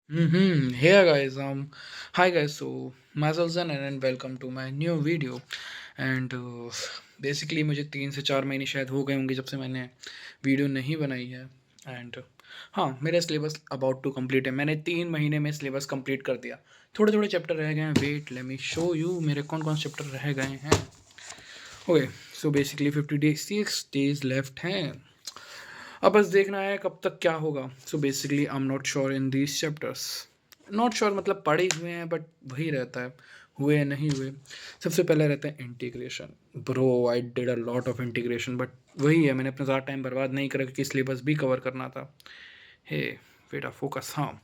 Hey guys, hi guys. So myself Zen and welcome to my new video. And basically मुझे 3 से 4 महीने शायद हो गए होंगे जब से मैंने वीडियो नहीं बनाई है. एंड हाँ, मेरा सिलेबस अबाउट टू कंप्लीट है. मैंने 3 महीने में सिलेबस कंप्लीट कर दिया. थोड़े थोड़े चैप्टर रह गए हैं. Wait let me show you मेरे कौन कौन से चैप्टर रह गए हैं. Okay, so basically 56 days left हैं. अब बस देखना है कब तक क्या होगा. So basically I am not sure in these chapters. Not sure मतलब पढ़े हुए हैं बट वही रहता है, हुए नहीं हुए. सबसे पहले रहता है integration. Bro I did a lot of integration but वही है, मैंने अपना ज़्यादा टाइम बर्बाद नहीं करा क्योंकि सिलेबस भी कवर करना था. हे बेटा फोकस. हाँ,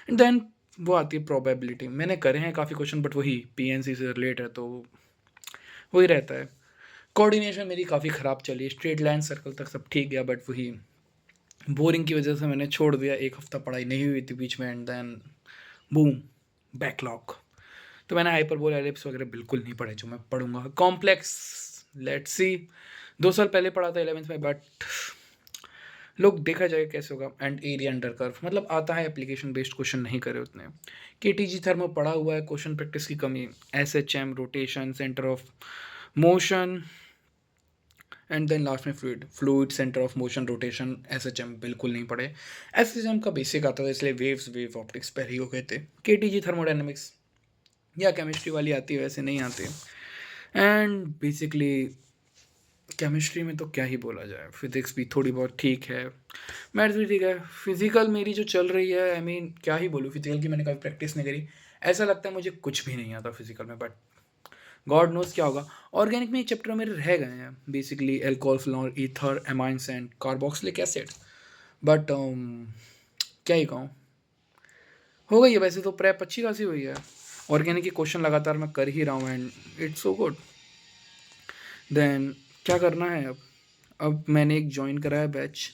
एंड देन वो आती है प्रोबेबिलिटी. मैंने करे हैं काफ़ी क्वेश्चन बट वही पीएनसी से रिलेट है तो वही रहता है. कोऑर्डिनेशन मेरी काफ़ी ख़राब चली. स्ट्रेट लाइन सर्कल तक सब ठीक गया बट वही बोरिंग की वजह से मैंने छोड़ दिया. एक हफ्ता पढ़ाई नहीं हुई थी बीच में एंड देन बूम, बैकलॉग. तो मैंने हाइपरबोला एलिप्स वगैरह बिल्कुल नहीं पढ़े जो मैं पढ़ूंगा. कॉम्प्लेक्स लेट्स सी, 2 साल पहले पढ़ा था 11th में बट लोग देखा जाए कैसे होगा. एंड एरिया अंडर कर्व मतलब आता है, एप्लीकेशन बेस्ड क्वेश्चन नहीं करे उतने. केटीजी थर्मो पढ़ा हुआ है, क्वेश्चन प्रैक्टिस की कमी. SHM rotation centre of motion and then last में fluid centre of motion rotation. SHM बिल्कुल नहीं पढ़े. एसएचएम का बेसिक आता था इसलिए वेव ऑप्टिक्स पहले ही हो गए थे. केटीजी थर्मोडायनेमिक्स या केमिस्ट्री वाली आती है, वैसे नहीं आती. एंड बेसिकली केमिस्ट्री में तो क्या ही बोला जाए. फिजिक्स भी थोड़ी बहुत ठीक है, मैथ्स भी ठीक है. फिजिकल मेरी जो चल रही है, आई मीन क्या ही बोलूँ, फिजिकल की मैंने कभी प्रैक्टिस नहीं करी. ऐसा लगता है मुझे कुछ भी नहीं आता फिजिकल में बट गॉड नोज क्या होगा. ऑर्गेनिक में एक चैप्टर मेरे रह गए हैं, basically alcohol phenol ether amines and carboxylic acid. But क्या ही कहूँ, हो गई है वैसे तो प्रेप अच्छी खासी हुई है. ऑर्गेनिक के क्वेश्चन लगातार मैं कर ही रहा हूँ and it's so good. Then क्या करना है अब मैंने एक ज्वाइन करा है बैच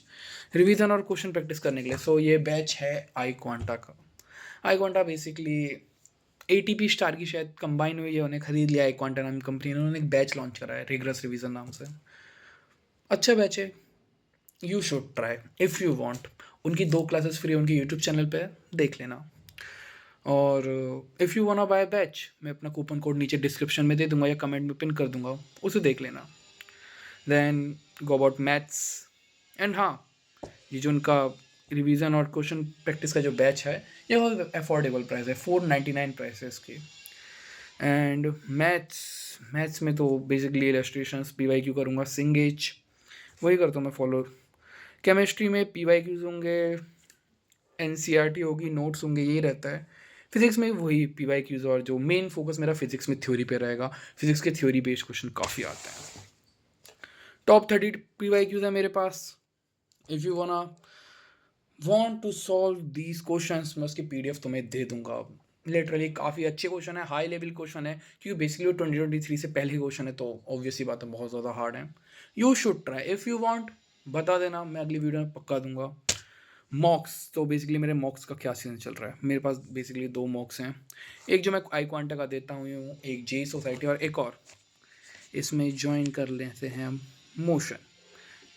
रिवीजन और क्वेश्चन प्रैक्टिस करने के लिए. सो ये बैच है आई क्वांटा का. आई क्वांटा बेसिकली एटीपी स्टार की शायद कंबाइन हुई है, उन्हें खरीद लिया आई क्वांटा नाम की कंपनी ने. उन्होंने एक बैच लॉन्च करा है रिग्रेस रिवीजन नाम से. अच्छा बैच है, you should try if you want. उनकी 2 क्लासेस फ्री उनके यूट्यूब चैनल पे देख लेना. और if you want bye batch, मैं अपना कूपन कोड नीचे डिस्क्रिप्शन में दे दूंगा या कमेंट में पिन कर दूंगा, उसे देख लेना. Then go about maths. And हाँ, ये जो उनका रिवीजन और क्वेश्चन प्रैक्टिस का जो बैच है, ये बहुत अफोर्डेबल प्राइस है. 499 प्राइस है इसकी. एंड मैथ्स में तो basically illustrations P Y Q करूँगा, सिंगेज वही करता हूँ मैं फॉलो. केमिस्ट्री में पी वाई क्यूज होंगे, एन सी आर टी होगी, नोट्स होंगे, यही रहता है. फिजिक्स में वही पी वाई क्यूज और जो मेन फोकस मेरा फिजिक्स में थ्योरी पे रहेगा. फिजिक्स के थ्योरी बेस्ड क्वेश्चन काफ़ी आते हैं. टॉप 30 पी वाई क्यूज है मेरे पास. If you want to solve these questions, मैं उसकी पीडीएफ तुम्हें दे दूंगा. लिटरली काफ़ी अच्छे क्वेश्चन है, हाई लेवल क्वेश्चन है क्योंकि बेसिकली वो 2023 से पहले क्वेश्चन है तो ऑब्वियसली बात है बहुत ज़्यादा हार्ड है. You should try if you want. बता देना, मैं अगली वीडियो में पक्का दूंगा. मॉक्स तो बेसिकली मेरे मॉक्स का क्या सीन चल रहा है. मेरे पास बेसिकली 2 मॉक्स हैं. एक जो मैं आई क्वांटा का देता हूँ, एक जे सोसाइटी, और एक और इसमें ज्वाइन कर लेते हैं हम मोशन.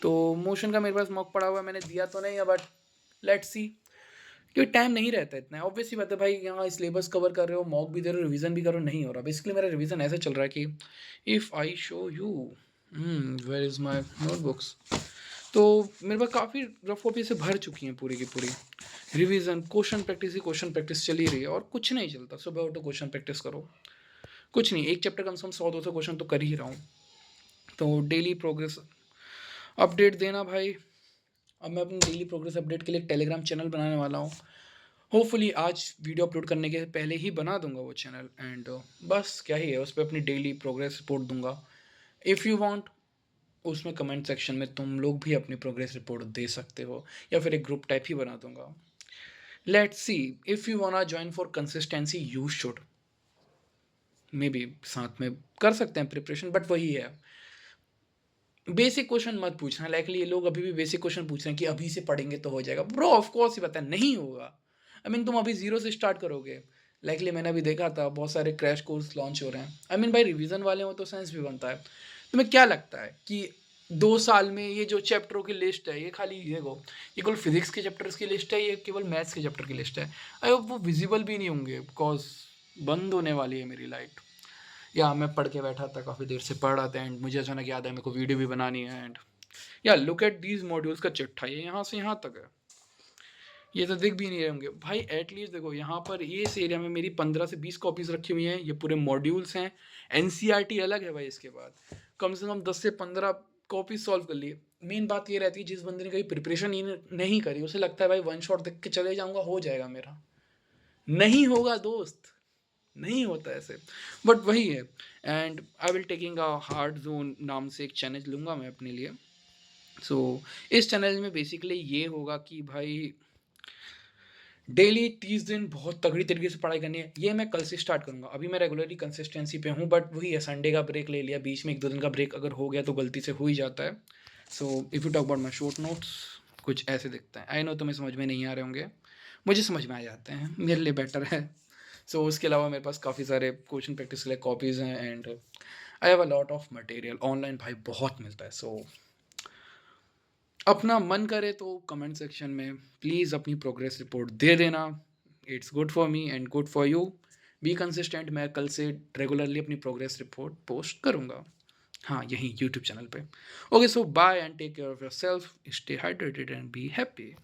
तो मोशन का मेरे पास मॉक पड़ा हुआ है, मैंने दिया तो नहीं है बट लेट्स सी. क्योंकि टाइम नहीं रहता इतना. ऑब्वियसली बात है भाई, यहाँ सिलेबस कवर कर रहे हो, मॉक भी दे रहे हो, रिवीजन भी कर रहे हो, नहीं हो रहा. बेसिकली मेरा रिवीजन ऐसे चल रहा है कि if I show you where is my notebooks, तो मेरे पास काफ़ी रफ कॉपी से भर चुकी हैं पूरी की पूरी. रिवीजन क्वेश्चन प्रैक्टिस ही क्वेश्चन प्रैक्टिस चली रही है और कुछ नहीं चलता. सुबह उठो क्वेश्चन प्रैक्टिस करो, कुछ नहीं. एक चैप्टर कम से कम 100-200 क्वेश्चन तो कर ही रहा हूँ. तो डेली प्रोग्रेस अपडेट देना भाई. अब मैं अपनी डेली प्रोग्रेस अपडेट के लिए एक टेलीग्राम चैनल बनाने वाला हूँ. होपफुली आज वीडियो अपलोड करने के पहले ही बना दूंगा वो चैनल. एंड बस क्या ही है, उस पर अपनी डेली प्रोग्रेस रिपोर्ट दूंगा. इफ़ यू वांट, उसमें कमेंट सेक्शन में तुम लोग भी अपनी प्रोग्रेस रिपोर्ट दे सकते हो या फिर एक ग्रुप टाइप ही बना दूंगा. Let's see. If you want join for consistency you should. May be साथ में कर सकते हैं प्रिपरेशन बट वही है, बेसिक क्वेश्चन मत पूछना. लाइकली ये लोग अभी भी बेसिक क्वेश्चन पूछ रहे हैं कि अभी से पढ़ेंगे तो हो जाएगा. ब्रो ऑफ कोर्स ही पता है नहीं होगा. आई मीन तुम अभी जीरो से स्टार्ट करोगे. लाइकली मैंने अभी देखा था बहुत सारे क्रैश कोर्स लॉन्च हो रहे हैं. आई मीन भाई रिवीजन वाले हो तो साइंस भी बनता है. तुम्हें क्या लगता है कि 2 साल में ये जो चैप्टरों की लिस्ट है, ये खाली ये देखो, ये केवल फिज़िक्स के चैप्टर्स की लिस्ट है, ये केवल मैथ्स के चैप्टर की लिस्ट है। अरे वो विज़िबल भी नहीं होंगे बिकॉज़ बंद होने वाली है मेरी लाइट। या मैं पढ़ के बैठा था, काफ़ी देर से पढ़ रहा था एंड मुझे अचानक याद है मेरे को वीडियो भी बनानी है एंड या लुक एट दीज़ मॉड्यूल्स का चिट्ठा, ये यहाँ से यहाँ तक है। ये तो दिख भी नहीं रहे होंगे भाई। एटलीस्ट देखो यहाँ पर ये इस एरिया में मेरी 15 से 20 कॉपीज़ रखी हुई हैं, ये पूरे मॉड्यूल्स हैं। एनसीईआरटी अलग है भाई, इसके बाद कम से कम 10 से 15 कॉपीज सॉल्व कर लिए। मेन बात ये रहती है जिस बंदे ने कहीं प्रिपरेशन ही नहीं करी, उसे लगता है भाई वन शॉट देख के चले जाऊंगा, हो जाएगा मेरा। नहीं होगा दोस्त, नहीं होता ऐसे। बट वही है and I will taking a hard zone नाम से एक चैलेंज लूँगा मैं अपने लिए। सो इस चैलेंज में बेसिकली ये होगा कि भाई डेली 30 दिन बहुत तगड़ी तरीके से पढ़ाई करनी है। ये मैं कल से स्टार्ट करूँगा। अभी मैं रेगुलरली कंसिस्टेंसी पे हूँ बट वही है, संडे का ब्रेक ले लिया, बीच में 1-2 दिन का ब्रेक अगर हो गया तो गलती से हो ही जाता है। So if you talk about my short notes, कुछ ऐसे दिखते हैं। आई नो तुम्हें समझ में नहीं आ रहे होंगे, मुझे समझ में आ जाते हैं, मेरे लिए बेटर है। सो उसके अलावा मेरे पास काफ़ी सारे क्वेश्चन प्रैक्टिस के लिए कॉपीज़ हैं and I have a lot of material online भाई, बहुत मिलता है। सो अपना मन करे तो कमेंट सेक्शन में प्लीज़ अपनी प्रोग्रेस रिपोर्ट दे देना। It's good for me and good for you. Be consistent. मैं कल से रेगुलरली अपनी प्रोग्रेस रिपोर्ट पोस्ट करूँगा, हाँ यहीं यूट्यूब चैनल पे। Okay so bye and take care of your self, stay hydrated and be happy.